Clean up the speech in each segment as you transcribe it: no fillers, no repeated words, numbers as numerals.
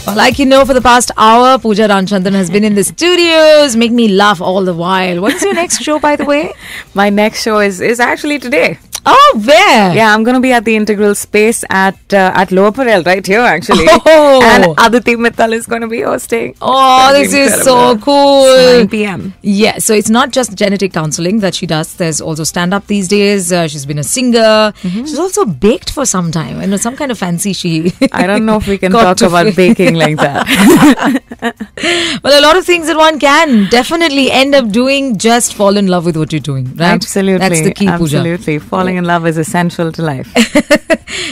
Well, like you know, for the past hour, Pooja Ramchandran has been in the studios, make me laugh all the while. What's your next show, by the way? My next show is actually today. Oh, where? Yeah, I'm going to be at the Integral Space at Lower Parel, right here, actually. Oh. And Aditi Mittal is going to be hosting. Oh, this is so cool. It's 9 p.m. Yeah, so it's not just genetic counseling that she does. There's also stand-up these days. She's been a singer. Mm-hmm. She's also baked for some time. I know, some kind of fancy she... I don't know if we can talk about baking like that. Well, a lot of things that one can definitely end up doing, just fall in love with what you're doing, right? Absolutely. That's the key, Pooja. Absolutely. Falling in love is essential to life.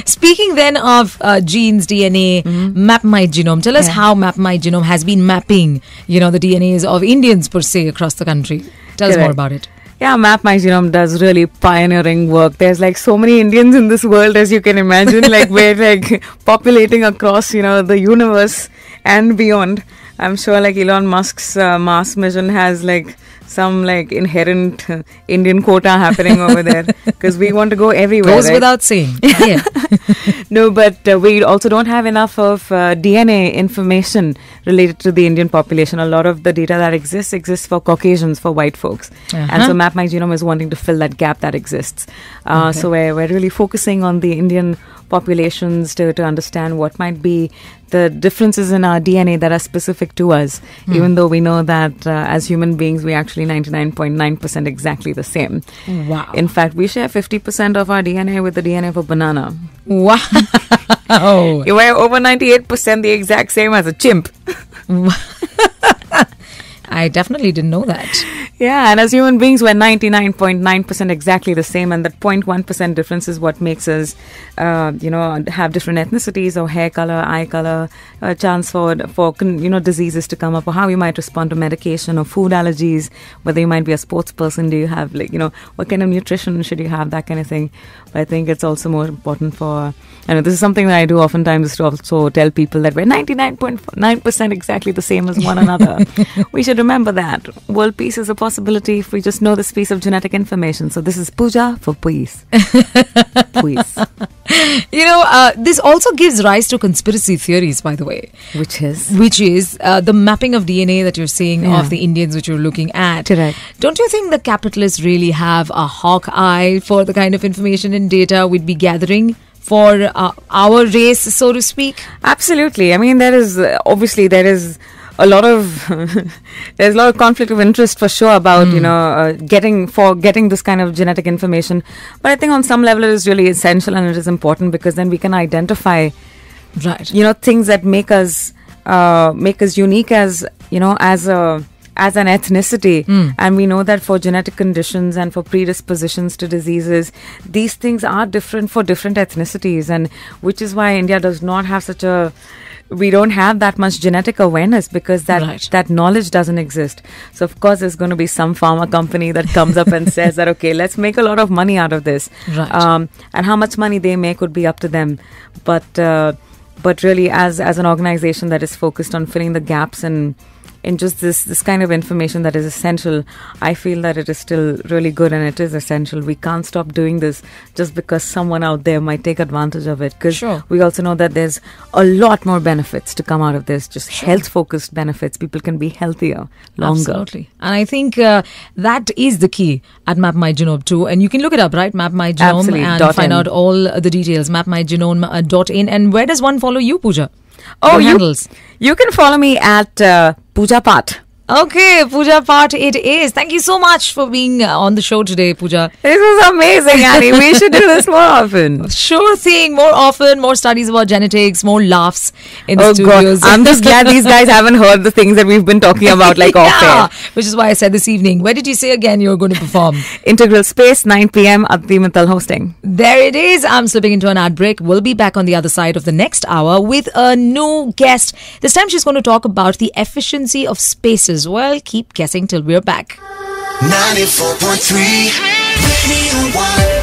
Speaking then of genes, DNA, Map My Genome. Tell us how Map My Genome has been mapping, the DNAs of Indians per se across the country. Tell us more about it. Yeah, MApmygenome does really pioneering work. There's like so many Indians in this world, as you can imagine. Like we're like populating across, the universe and beyond. I'm sure like Elon Musk's Mars mission has like some like inherent Indian quota happening over there because we want to go everywhere. Goes without saying. Yeah. No, but we also don't have enough of DNA information related to the Indian population. A lot of the data that exists for Caucasians, for white folks. And so MapMyGenome is wanting to fill that gap that exists. So we're really focusing on the Indian populations to understand what might be the differences in our DNA that are specific to us, even though we know that as human beings, we actually 99.9% exactly the same. Wow. In fact, we share 50% of our DNA with the DNA of a banana. Wow. We're over 98% the exact same as a chimp. I definitely didn't know that. Yeah, and as human beings, we're 99.9% exactly the same, and that 0.1% difference is what makes us, have different ethnicities or hair color, eye color, chance for diseases to come up, or how you might respond to medication or food allergies, whether you might be a sports person, do you have what kind of nutrition should you have, that kind of thing. But I think it's also more important for, this is something that I do oftentimes, is to also tell people that we're 99.9% exactly the same as one another. We should remember that. World peace is a possibility if we just know this piece of genetic information. So this is Pooja for peace. Peace. This also gives rise to conspiracy theories, by the way. Which is the mapping of DNA that you're seeing of the Indians which you're looking at. Correct. Don't you think the capitalists really have a hawk eye for the kind of information and data we'd be gathering for our race, so to speak? Absolutely. I mean, there is a lot of there's a lot of conflict of interest for sure about getting this kind of genetic information, but I think on some level it is really essential and it is important because then we can identify things that make us unique as an ethnicity. And we know that for genetic conditions and for predispositions to diseases, these things are different for different ethnicities, and which is why India does not have we don't have that much genetic awareness because that knowledge doesn't exist. So of course there's going to be some pharma company that comes up and says that, okay, let's make a lot of money out of this. And how much money they make would be up to them. But really as an organization that is focused on filling the gaps in just this kind of information that is essential, I feel that it is still really good and it is essential. We can't stop doing this just because someone out there might take advantage of it. Because we also know that there's a lot more benefits to come out of this, just health-focused benefits. People can be healthier longer. Absolutely. And I think that is the key at MapMyGenome too. And you can look it up, right? MapMyGenome and find out all the details. MapMyGenome.in. And where does one follow you, Pooja? Handles. You can follow me at Pooja Pat. Okay, Pooja Pat it is. Thank you so much for being on the show today, Pooja. This was amazing, Annie. We should do this more often. Sure thing. More often, more studies about genetics, more laughs in the studios. God. I'm just glad these guys haven't heard the things that we've been talking about off air. Which is why I said this evening. Where did you say again you were going to perform? Integral Space, 9 p.m. Aditi Mittal hosting. There it is. I'm slipping into an ad break. We'll be back on the other side of the next hour with a new guest. This time she's going to talk about the efficiency of spaces. Well, keep guessing till we're back. 94.3 Radio 1